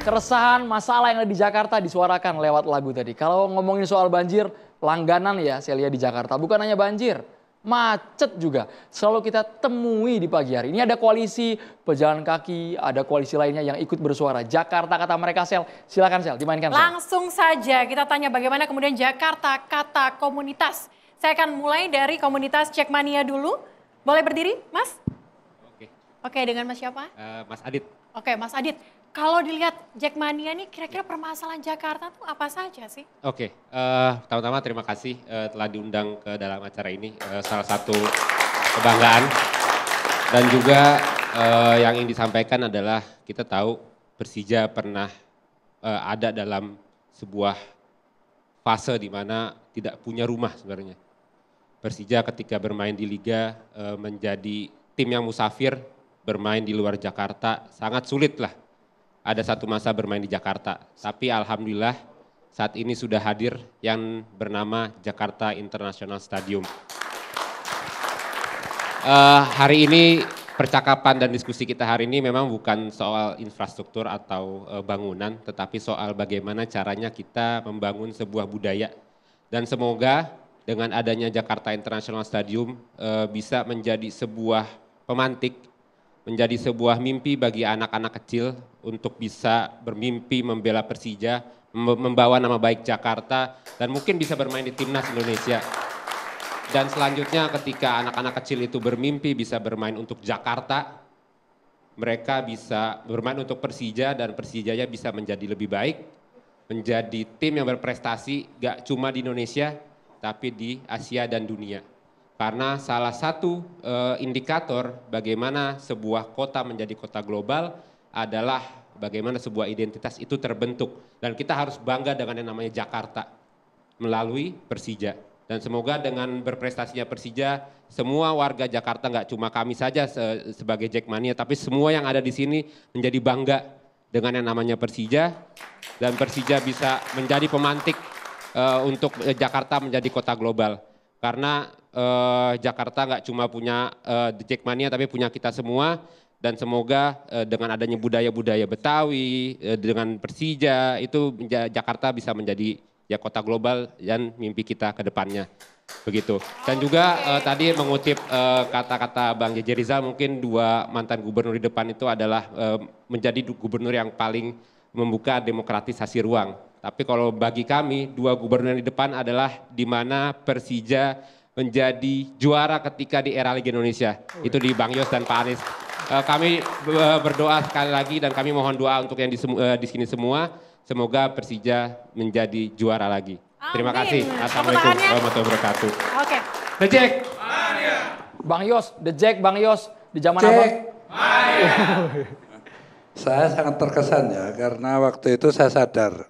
Keresahan, masalah yang ada di Jakarta disuarakan lewat lagu tadi. Kalau ngomongin soal banjir, langganan ya saya lihat di Jakarta. Bukan hanya banjir, macet juga. Selalu kita temui di pagi hari. Ini ada koalisi pejalan kaki, ada koalisi lainnya yang ikut bersuara. Jakarta kata mereka, Sel. Silakan Sel, dimainkan Sel. Langsung saja kita tanya bagaimana kemudian Jakarta kata komunitas. Saya akan mulai dari komunitas Jackmania dulu. Boleh berdiri, Mas? Oke, dengan Mas siapa? Mas Adit. Oke, Mas Adit. Kalau dilihat Jackmania nih kira-kira permasalahan Jakarta tuh apa saja sih? Oke, pertama-tama terima kasih telah diundang ke dalam acara ini. Salah satu kebanggaan. Dan juga yang ingin disampaikan adalah kita tahu Persija pernah ada dalam sebuah fase di mana tidak punya rumah sebenarnya. Persija ketika bermain di Liga menjadi tim yang musafir, bermain di luar Jakarta sangat sulit lah. Ada satu masa bermain di Jakarta, tapi alhamdulillah saat ini sudah hadir yang bernama Jakarta International Stadium. Hari ini percakapan dan diskusi kita hari ini memang bukan soal infrastruktur atau bangunan, tetapi soal bagaimana caranya kita membangun sebuah budaya. Dan semoga dengan adanya Jakarta International Stadium bisa menjadi sebuah pemantik, menjadi sebuah mimpi bagi anak-anak kecil untuk bisa bermimpi membela Persija, membawa nama baik Jakarta, dan mungkin bisa bermain di timnas Indonesia. Dan selanjutnya ketika anak-anak kecil itu bermimpi bisa bermain untuk Jakarta, mereka bisa bermain untuk Persija dan Persijanya bisa menjadi lebih baik, menjadi tim yang berprestasi gak cuma di Indonesia, tapi di Asia dan dunia. Karena salah satu indikator bagaimana sebuah kota menjadi kota global adalah bagaimana sebuah identitas itu terbentuk. Dan kita harus bangga dengan yang namanya Jakarta melalui Persija. Dan semoga dengan berprestasinya Persija, semua warga Jakarta nggak cuma kami saja sebagai Jackmania, tapi semua yang ada di sini menjadi bangga dengan yang namanya Persija. Dan Persija bisa menjadi pemantik untuk Jakarta menjadi kota global. Karena Jakarta nggak cuma punya Jackmania tapi punya kita semua, dan semoga dengan adanya budaya-budaya Betawi dengan Persija itu Jakarta bisa menjadi ya kota global dan mimpi kita ke depannya begitu. Dan juga tadi mengutip kata-kata Bang JJ Rizal, mungkin dua mantan gubernur di depan itu adalah menjadi gubernur yang paling membuka demokratisasi ruang. Tapi kalau bagi kami dua gubernur yang di depan adalah di mana Persija menjadi juara ketika di era Liga Indonesia. Itu di Bang Yos dan Pak Anies. Kami berdoa sekali lagi dan kami mohon doa untuk yang di sini semua. Semoga Persija menjadi juara lagi. Amin. Terima kasih. Assalamualaikum warahmatullahi wabarakatuh. Oke. The Jack. Bang Yos, The Jack, Bang Yos. Di zaman apa? Saya sangat terkesan ya karena waktu itu saya sadar.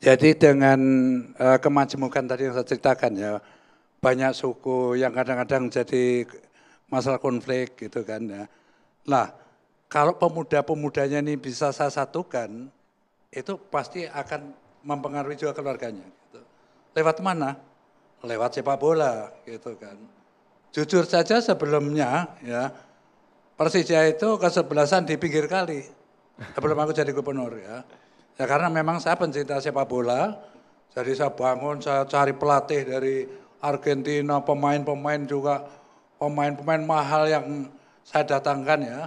Jadi dengan kemajemukan tadi yang saya ceritakan ya, banyak suku yang kadang-kadang jadi masalah konflik gitu kan ya. Nah, kalau pemuda-pemudanya ini bisa saya satukan, itu pasti akan mempengaruhi juga keluarganya. Gitu. Lewat mana? Lewat sepak bola gitu kan. Jujur saja sebelumnya ya, Persija itu kesebelasan di pinggir kali. Sebelum aku jadi gubernur ya. Ya karena memang saya pencinta sepak bola, jadi saya bangun, saya cari pelatih dari Argentina, pemain-pemain juga, pemain-pemain mahal yang saya datangkan ya.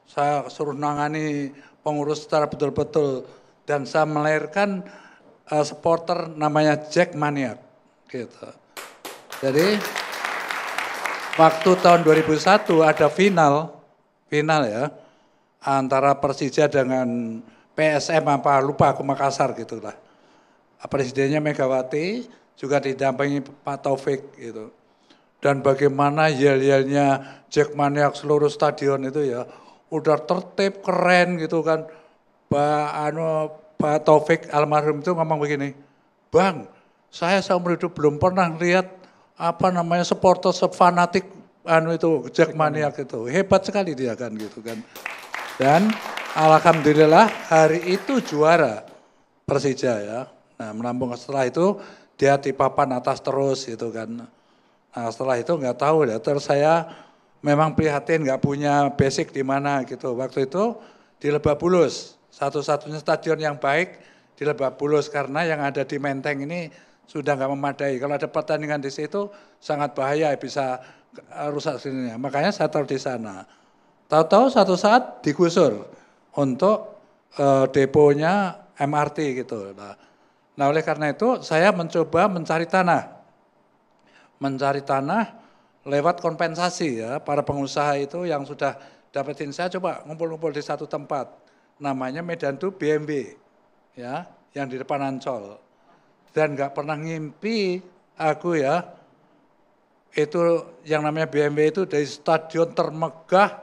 Saya suruh nangani pengurus secara betul-betul dan saya melahirkan supporter namanya Jackmania gitu. Jadi waktu tahun 2001 ada final ya antara Persija dengan PSM apa lupa aku Makassar gitulah. Presidennya Megawati juga didampingi Pak Taufik gitu. Dan bagaimana yel-yelnya Jackmania seluruh stadion itu ya udah tertib keren gitu kan. Pak Taufik almarhum itu ngomong begini, "Bang, saya seumur hidup belum pernah lihat apa namanya supporter fanatik itu Jackmania gitu. Hebat sekali dia kan gitu kan." Dan alhamdulillah hari itu juara Persija ya. Nah melambung setelah itu dia di papan atas terus gitu kan. Nah setelah itu nggak tahu ya, terus saya memang prihatin nggak punya basic di mana gitu. Waktu itu di Lebak Bulus satu-satunya stadion yang baik di Lebak Bulus karena yang ada di Menteng ini sudah nggak memadai. Kalau ada pertandingan di situ sangat bahaya, bisa rusak sininya. Makanya saya taruh di sana. Tahu-tahu satu saat digusur untuk deponya MRT gitu. Nah oleh karena itu saya mencoba mencari tanah lewat kompensasi ya. Para pengusaha itu yang sudah dapetin, saya coba ngumpul-ngumpul di satu tempat. Namanya Medan tuh BMB ya, yang di depan Ancol. Dan nggak pernah ngimpi aku ya, itu yang namanya BMB itu dari stadion termegah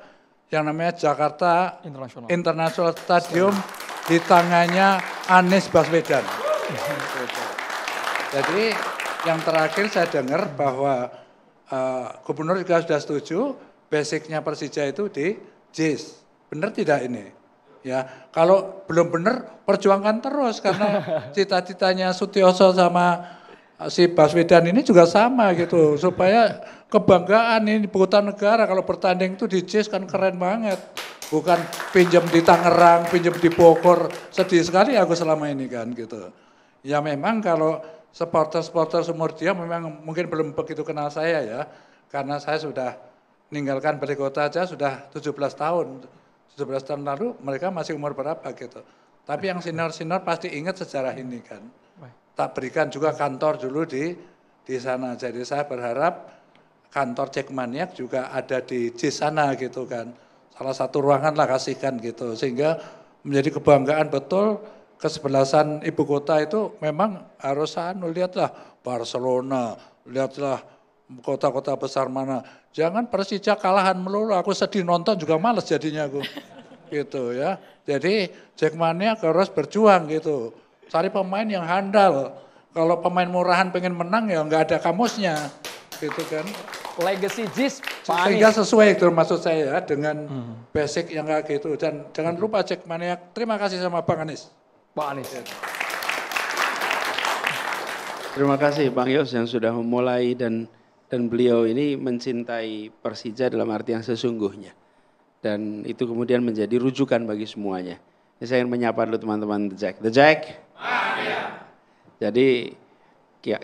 yang namanya Jakarta International Stadium di tangannya Anies Baswedan. Jadi yang terakhir saya dengar bahwa gubernur juga sudah setuju basicnya Persija itu di JIS. Benar tidak ini? Ya, kalau belum benar perjuangkan terus karena cita-citanya Sutioso sama si Baswedan ini juga sama gitu, supaya kebanggaan ini ibu kota negara kalau bertanding itu di JIS kan keren banget. Bukan pinjam di Tangerang, pinjam di Bogor, sedih sekali aku selama ini kan gitu. Ya memang kalau supporter-supporter Sumur Dia memang mungkin belum begitu kenal saya ya, karena saya sudah meninggalkan Balai Kota aja sudah 17 tahun. 17 tahun lalu mereka masih umur berapa gitu. Tapi yang senior-senior pasti ingat sejarah ini kan. Tak berikan juga kantor dulu di sana. Jadi saya berharap kantor Jackmania juga ada di sana gitu kan. Salah satu ruangan lah kasihkan gitu. Sehingga menjadi kebanggaan betul kesebelasan ibu kota itu memang harus lihatlah Barcelona, lihatlah kota-kota besar mana. Jangan Persija kalahan melulu, aku sedih nonton juga males jadinya aku. Gitu ya. Jadi Jackmania harus berjuang gitu. Cari pemain yang handal. Kalau pemain murahan pengen menang ya nggak ada kamusnya. Gitu kan. Legacy JIS, Pak Anies. Sehingga sesuai itu maksud saya ya, dengan basic yang kayak gitu. Dan jangan lupa Jackmania, terima kasih sama Bang Anies. Pak Anies. Terima kasih Bang Yos yang sudah memulai dan beliau ini mencintai Persija dalam arti yang sesungguhnya. Dan itu kemudian menjadi rujukan bagi semuanya. Saya ingin menyapa dulu teman-teman The Jack. The Jack. Jadi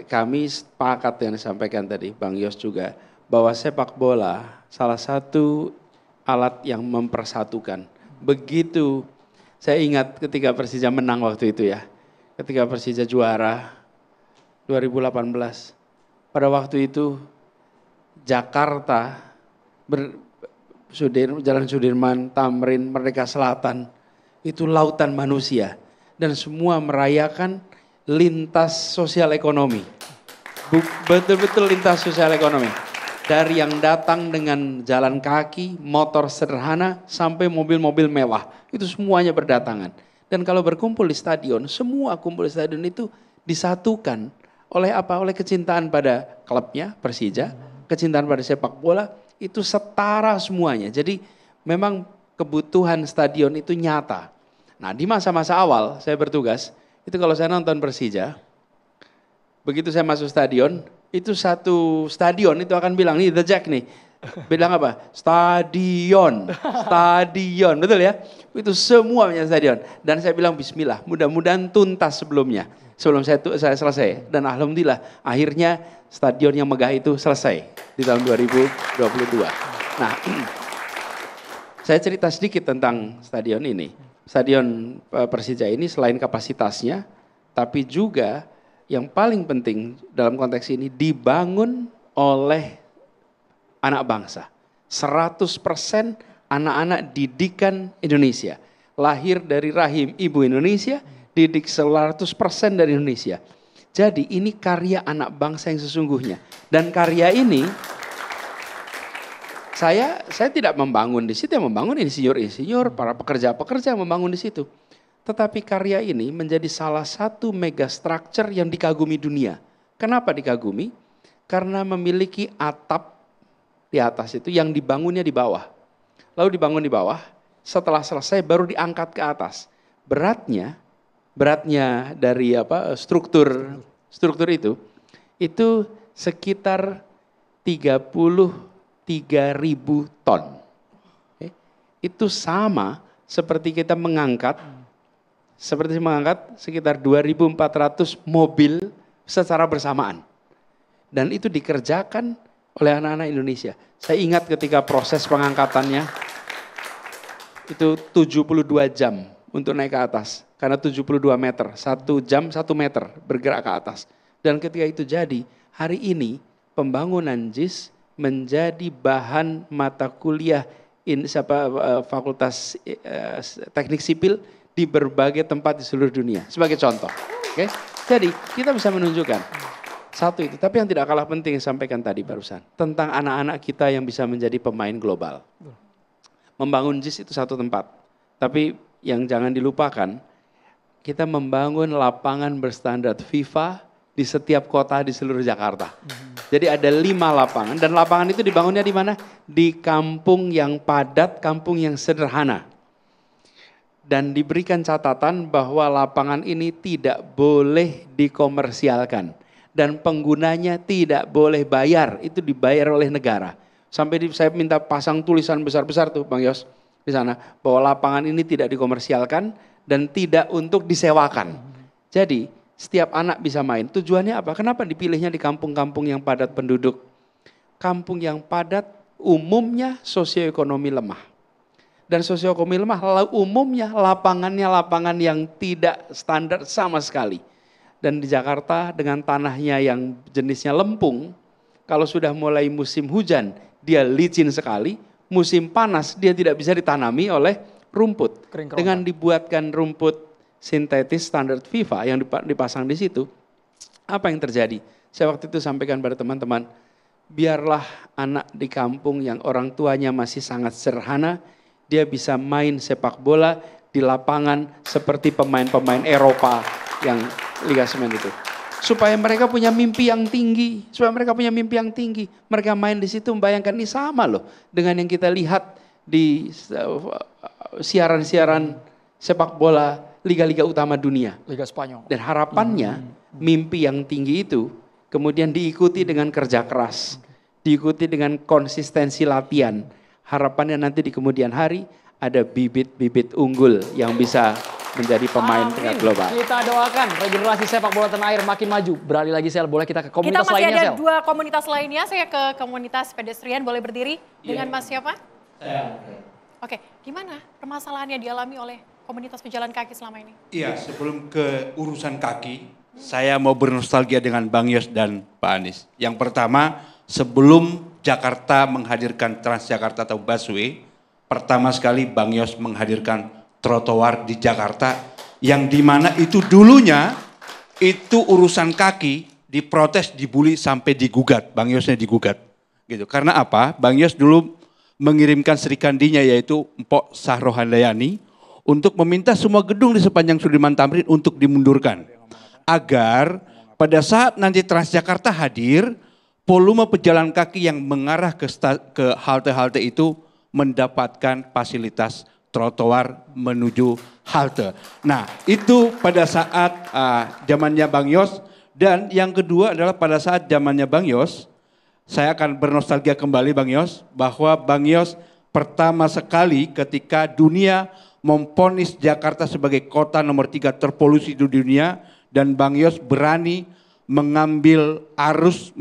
kami sepakat yang disampaikan tadi Bang Yos juga, bahwa sepak bola salah satu alat yang mempersatukan. Begitu saya ingat ketika Persija menang waktu itu ya. Ketika Persija juara 2018. Pada waktu itu Jakarta, Jalan Sudirman, Tamrin, Merdeka Selatan, itu lautan manusia. Dan semua merayakan lintas sosial ekonomi. Betul-betul lintas sosial ekonomi. Dari yang datang dengan jalan kaki, motor sederhana, sampai mobil-mobil mewah. Itu semuanya berdatangan. Dan kalau berkumpul di stadion, semua kumpul di stadion itu disatukan oleh apa? Oleh kecintaan pada klubnya, Persija, kecintaan pada sepak bola, itu setara semuanya. Jadi memang kebutuhan stadion itu nyata. Nah di masa-masa awal saya bertugas, itu kalau saya nonton Persija, begitu saya masuk stadion, itu satu stadion itu akan bilang, nih The Jack nih, bilang apa? Stadion, stadion, betul ya? Itu semuanya stadion. Dan saya bilang bismillah, mudah-mudahan tuntas sebelumnya. Sebelum saya selesai. Dan alhamdulillah akhirnya stadion yang megah itu selesai di tahun 2022. Nah, saya cerita sedikit tentang stadion ini. Stadion Persija ini selain kapasitasnya, tapi juga yang paling penting dalam konteks ini dibangun oleh anak bangsa. 100% anak-anak didikan Indonesia. Lahir dari rahim ibu Indonesia, didik 100% dari Indonesia. Jadi ini karya anak bangsa yang sesungguhnya. Dan karya ini saya tidak membangun di situ, yang membangun insinyur-insinyur, para pekerja-pekerja yang membangun di situ. Tetapi karya ini menjadi salah satu mega structure yang dikagumi dunia. Kenapa dikagumi? Karena memiliki atap di atas itu yang dibangunnya di bawah. Lalu dibangun di bawah, setelah selesai baru diangkat ke atas. Beratnya dari struktur itu sekitar 33.000 ton. Itu sama seperti kita mengangkat seperti mengangkat sekitar 2.400 mobil secara bersamaan. Dan itu dikerjakan oleh anak-anak Indonesia. Saya ingat ketika proses pengangkatannya, itu 72 jam untuk naik ke atas. Karena 72 meter, 1 jam 1 meter bergerak ke atas. Dan ketika itu jadi, hari ini pembangunan JIS menjadi bahan mata kuliah Fakultas Teknik Sipil di berbagai tempat di seluruh dunia. Sebagai contoh. Okay? Jadi kita bisa menunjukkan satu itu. Tapi yang tidak kalah penting yang sampaikan tadi barusan. Tentang anak-anak kita yang bisa menjadi pemain global. Membangun JIS itu satu tempat. Tapi yang jangan dilupakan, kita membangun lapangan berstandar FIFA di setiap kota di seluruh Jakarta. Jadi ada 5 lapangan dan lapangan itu dibangunnya di mana? Di kampung yang padat, kampung yang sederhana. Dan diberikan catatan bahwa lapangan ini tidak boleh dikomersialkan. Dan penggunanya tidak boleh bayar, itu dibayar oleh negara. Sampai saya minta pasang tulisan besar-besar tuh Bang Yos di sana. Bahwa lapangan ini tidak dikomersialkan dan tidak untuk disewakan. Jadi setiap anak bisa main. Tujuannya apa? Kenapa dipilihnya di kampung-kampung yang padat penduduk? Kampung yang padat umumnya sosioekonomi lemah. Dan sosioekonomi lemah umumnya lapangan yang tidak standar sama sekali. Dan di Jakarta dengan tanahnya yang jenisnya lempung, kalau sudah mulai musim hujan dia licin sekali, musim panas dia tidak bisa ditanami oleh rumput. Dengan dibuatkan rumput sintetis standar FIFA yang dipasang di situ, apa yang terjadi? Saya waktu itu sampaikan pada teman-teman, biarlah anak di kampung yang orang tuanya masih sangat sederhana, dia bisa main sepak bola di lapangan seperti pemain-pemain Eropa yang Liga Semen itu. Supaya mereka punya mimpi yang tinggi, Mereka main di situ membayangkan ini sama loh dengan yang kita lihat di siaran-siaran sepak bola liga-liga utama dunia. Liga Spanyol. Dan harapannya mimpi yang tinggi itu kemudian diikuti dengan kerja keras, diikuti dengan konsistensi latihan. Harapannya nanti di kemudian hari ada bibit-bibit unggul yang bisa menjadi pemain tingkat global. Kita doakan regenerasi sepak bola tanah air makin maju. Beralih lagi Sel, boleh kita ke komunitas lainnya Sel? Kita masih ada 2 komunitas lainnya, saya ke komunitas pedestrian, boleh berdiri dengan Mas siapa? Saya. Oke, gimana permasalahan yang dialami oleh komunitas pejalan kaki selama ini? Iya, sebelum ke urusan kaki, saya mau bernostalgia dengan Bang Yos dan Pak Anies. Yang pertama, sebelum Jakarta menghadirkan Transjakarta atau busway, pertama sekali Bang Yos menghadirkan trotoar di Jakarta, yang dimana itu dulunya itu urusan kaki diprotes, dibully sampai digugat, Bang Yosnya digugat. Gitu. Karena apa? Bang Yos dulu mengirimkan serikandinya yaitu Mpok Sahrohandayani untuk meminta semua gedung di sepanjang Sudirman Tamrin untuk dimundurkan. Agar pada saat nanti Transjakarta hadir, volume pejalan kaki yang mengarah ke halte-halte itu mendapatkan fasilitas trotoar menuju halte. Nah itu pada saat zamannya Bang Yos. Dan yang kedua adalah pada saat zamannya Bang Yos, saya akan bernostalgia kembali Bang Yos, bahwa Bang Yos pertama sekali ketika dunia memvonis Jakarta sebagai kota nomor 3 terpolusi di dunia, dan Bang Yos berani mengambil arus,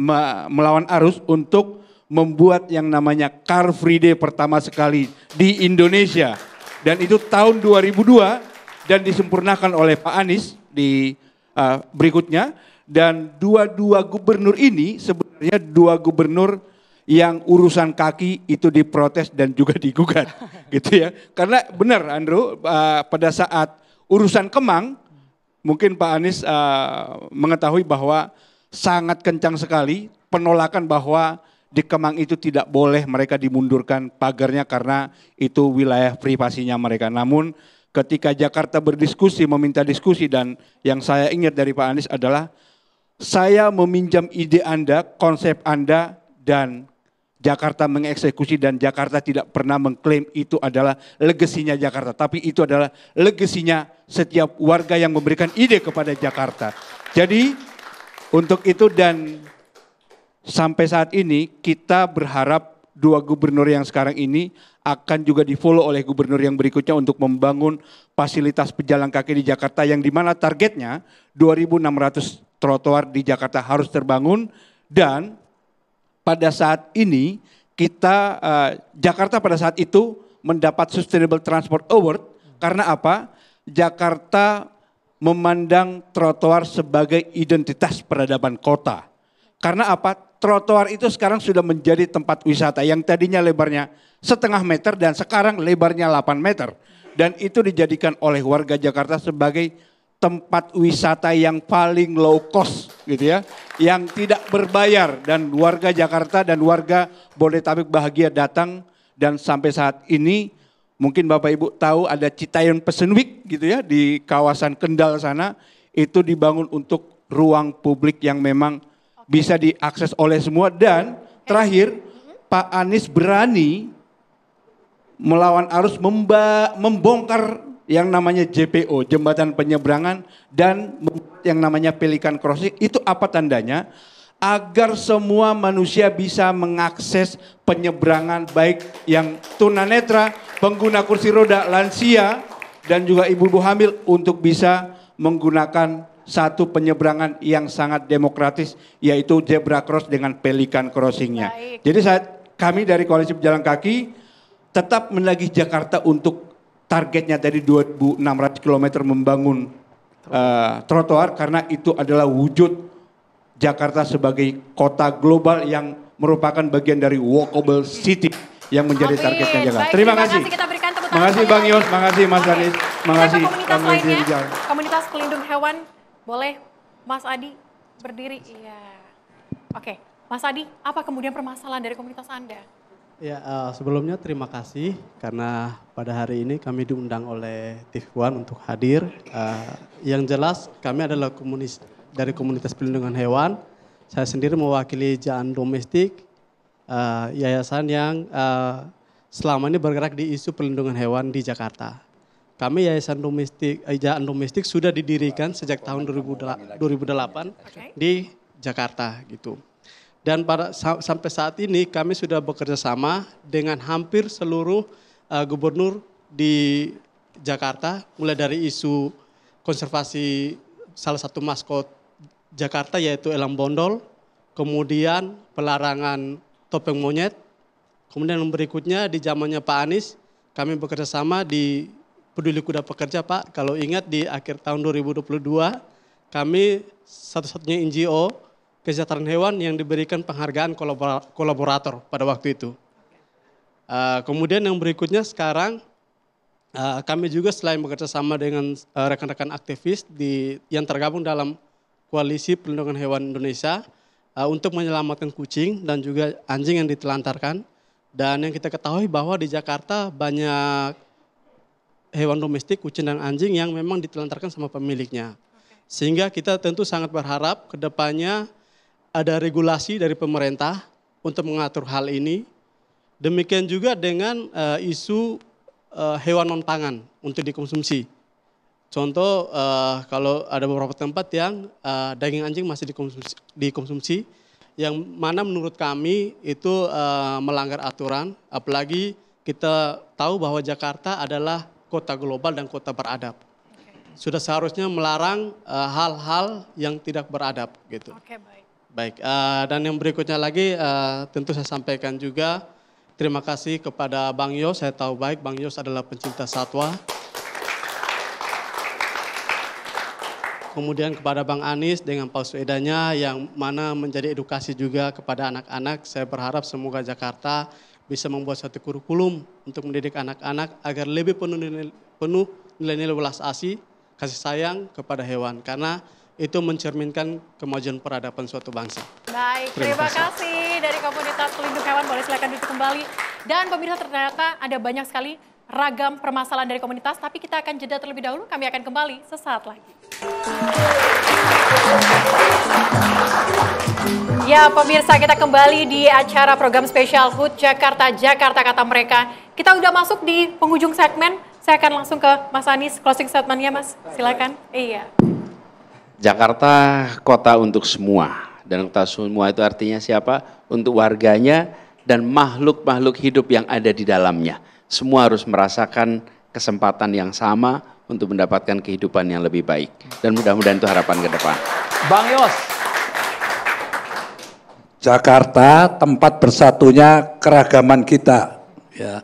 melawan arus untuk membuat yang namanya Car Free Day pertama sekali di Indonesia. Dan itu tahun 2002 dan disempurnakan oleh Pak Anies di berikutnya. Dan dua gubernur ini sebenarnya 2 gubernur yang urusan kaki itu diprotes dan juga digugat. Gitu ya. Karena benar Andrew, pada saat urusan Kemang, mungkin Pak Anies mengetahui bahwa sangat kencang sekali penolakan bahwa di Kemang itu tidak boleh mereka dimundurkan pagarnya karena itu wilayah privasinya mereka. Namun ketika Jakarta berdiskusi, meminta diskusi, dan yang saya ingat dari Pak Anies adalah saya meminjam ide Anda, konsep Anda, dan Jakarta mengeksekusi, dan Jakarta tidak pernah mengklaim itu adalah legasinya Jakarta. Tapi itu adalah legasinya setiap warga yang memberikan ide kepada Jakarta. Jadi untuk itu dan sampai saat ini kita berharap dua gubernur yang sekarang ini akan juga di-follow oleh gubernur yang berikutnya untuk membangun fasilitas pejalan kaki di Jakarta yang dimana targetnya 2.600 trotoar di Jakarta harus terbangun. Dan pada saat ini kita Jakarta pada saat itu mendapat Sustainable Transport Award karena apa? Jakarta memandang trotoar sebagai identitas peradaban kota. Karena apa? Trotoar itu sekarang sudah menjadi tempat wisata yang tadinya lebarnya 0,5 meter dan sekarang lebarnya 8 meter. Dan itu dijadikan oleh warga Jakarta sebagai tempat wisata yang paling low cost gitu ya. Yang tidak berbayar dan warga Jakarta dan warga Bodetabek bahagia datang. Dan sampai saat ini mungkin Bapak Ibu tahu ada Citayam Fashion Week gitu ya di kawasan Kendal sana. Itu dibangun untuk ruang publik yang memang bisa diakses oleh semua. Dan terakhir Pak Anies berani melawan arus membongkar yang namanya JPO, jembatan penyeberangan, dan yang namanya Pelikan Crossing. Itu apa tandanya? Agar semua manusia bisa mengakses penyeberangan baik yang tunanetra, pengguna kursi roda, lansia, dan juga ibu-ibu hamil untuk bisa menggunakan satu penyeberangan yang sangat demokratis, yaitu zebra cross dengan Pelikan Crossingnya. Jadi kami dari Koalisi Pejalan Kaki tetap menagih Jakarta untuk targetnya tadi 2.600 km membangun trotoar karena itu adalah wujud Jakarta sebagai kota global yang merupakan bagian dari walkable city yang menjadi targetnya Jakarta. Terima kasih. Terima kasih Bang Yos, terima kasih Mas Anies, terima kasih komunitas lainnya, komunitas pelindung hewan, boleh Mas Adi berdiri. Iya. Oke, Mas Adi, apa kemudian permasalahan dari komunitas Anda? Ya, sebelumnya terima kasih karena pada hari ini kami diundang oleh TV1 untuk hadir. Yang jelas kami adalah dari komunitas pelindungan hewan. Saya sendiri mewakili Jaan Domestik, yayasan yang selama ini bergerak di isu pelindungan hewan di Jakarta. Kami Yayasan Jaan Domestik sudah didirikan sejak tahun 2008 di Jakarta gitu. Dan sampai saat ini kami sudah bekerja sama dengan hampir seluruh gubernur di Jakarta, mulai dari isu konservasi salah satu maskot Jakarta yaitu elang bondol, kemudian pelarangan topeng monyet, kemudian yang berikutnya di zamannya Pak Anies kami bekerja sama di Peduli Kuda Pekerja Pak. Kalau ingat di akhir tahun 2022 kami satu-satunya NGO kesejahteraan hewan yang diberikan penghargaan kolaborator pada waktu itu. Kemudian yang berikutnya sekarang kami juga selain bekerja sama dengan rekan-rekan aktivis yang tergabung dalam Koalisi Perlindungan Hewan Indonesia untuk menyelamatkan kucing dan juga anjing yang ditelantarkan. Dan yang kita ketahui bahwa di Jakarta banyak hewan domestik, kucing dan anjing yang memang ditelantarkan sama pemiliknya. Sehingga kita tentu sangat berharap ke depannya ada regulasi dari pemerintah untuk mengatur hal ini. Demikian juga dengan isu hewan non-pangan untuk dikonsumsi. Contoh kalau ada beberapa tempat yang daging anjing masih dikonsumsi, yang mana menurut kami itu melanggar aturan, apalagi kita tahu bahwa Jakarta adalah kota global dan kota beradab. Sudah seharusnya melarang hal-hal yang tidak beradab gitu. Oke, baik, dan yang berikutnya lagi tentu saya sampaikan juga terima kasih kepada Bang Yos. Saya tahu baik Bang Yos adalah pencinta satwa. Kemudian kepada Bang Anies dengan pausuedanya yang mana menjadi edukasi juga kepada anak-anak. Saya berharap semoga Jakarta bisa membuat satu kurikulum untuk mendidik anak-anak agar lebih penuh nilai-nilai welas asih, kasih sayang kepada hewan. Karena itu mencerminkan kemajuan peradaban suatu bangsa. Baik, terima kasih dari komunitas pelindung hewan. Boleh silakan duduk kembali. Dan pemirsa, ternyata ada banyak sekali ragam permasalahan dari komunitas, tapi kita akan jeda terlebih dahulu. Kami akan kembali sesaat lagi. Ya pemirsa, kita kembali di acara program spesial HUT Jakarta, Jakarta Kata Mereka. Kita udah masuk di penghujung segmen. Saya akan langsung ke Mas Anies, closing statement-nya Mas, silakan. Iya. Jakarta kota untuk semua, dan kota semua itu artinya siapa? Untuk warganya dan makhluk-makhluk hidup yang ada di dalamnya. Semua harus merasakan kesempatan yang sama untuk mendapatkan kehidupan yang lebih baik. Dan mudah-mudahan itu harapan ke depan. Bang Yos. Jakarta tempat bersatunya keragaman kita. Ya,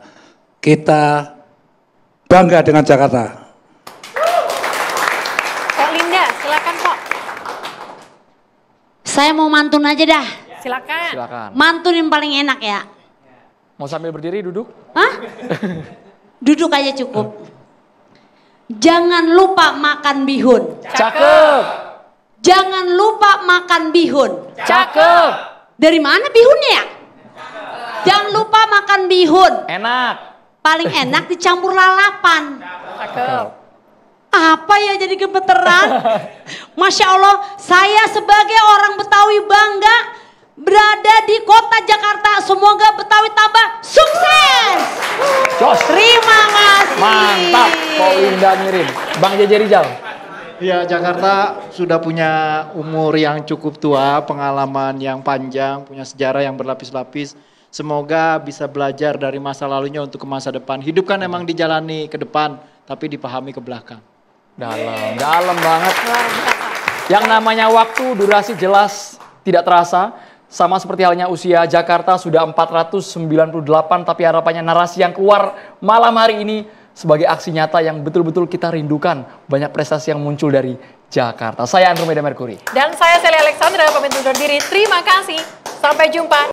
kita bangga dengan Jakarta. Kok Linda, silakan kok. Saya mau mantun aja dah. Silakan. Silakan. Mantun yang paling enak ya. Mau sambil berdiri duduk? Hah? Duduk aja cukup. Jangan lupa makan bihun. Cakep. Jangan lupa makan bihun. Cakep. Dari mana bihunnya ya? Jangan lupa makan bihun. Enak. Paling enak dicampur lalapan. Cakep. Apa ya jadi gemeteran? Masya Allah, saya sebagai orang Betawi bangga berada di kota Jakarta. Semoga Betawi tambah sukses. Jos. Terima kasih. Mantap. Kok Linda ngirim. Bang JJ Rizal. Ya, Jakarta sudah punya umur yang cukup tua, pengalaman yang panjang, punya sejarah yang berlapis-lapis. Semoga bisa belajar dari masa lalunya untuk ke masa depan. Hidup kan emang dijalani ke depan, tapi dipahami ke belakang. Dalam banget. Yang namanya waktu, durasi jelas tidak terasa. Sama seperti halnya usia, Jakarta sudah 498, tapi harapannya narasi yang keluar malam hari ini sebagai aksi nyata yang betul-betul kita rindukan. Banyak prestasi yang muncul dari Jakarta. Saya Andromeda Mercury. Dan saya Sally Alexandra, pamit undur diri. Terima kasih. Sampai jumpa.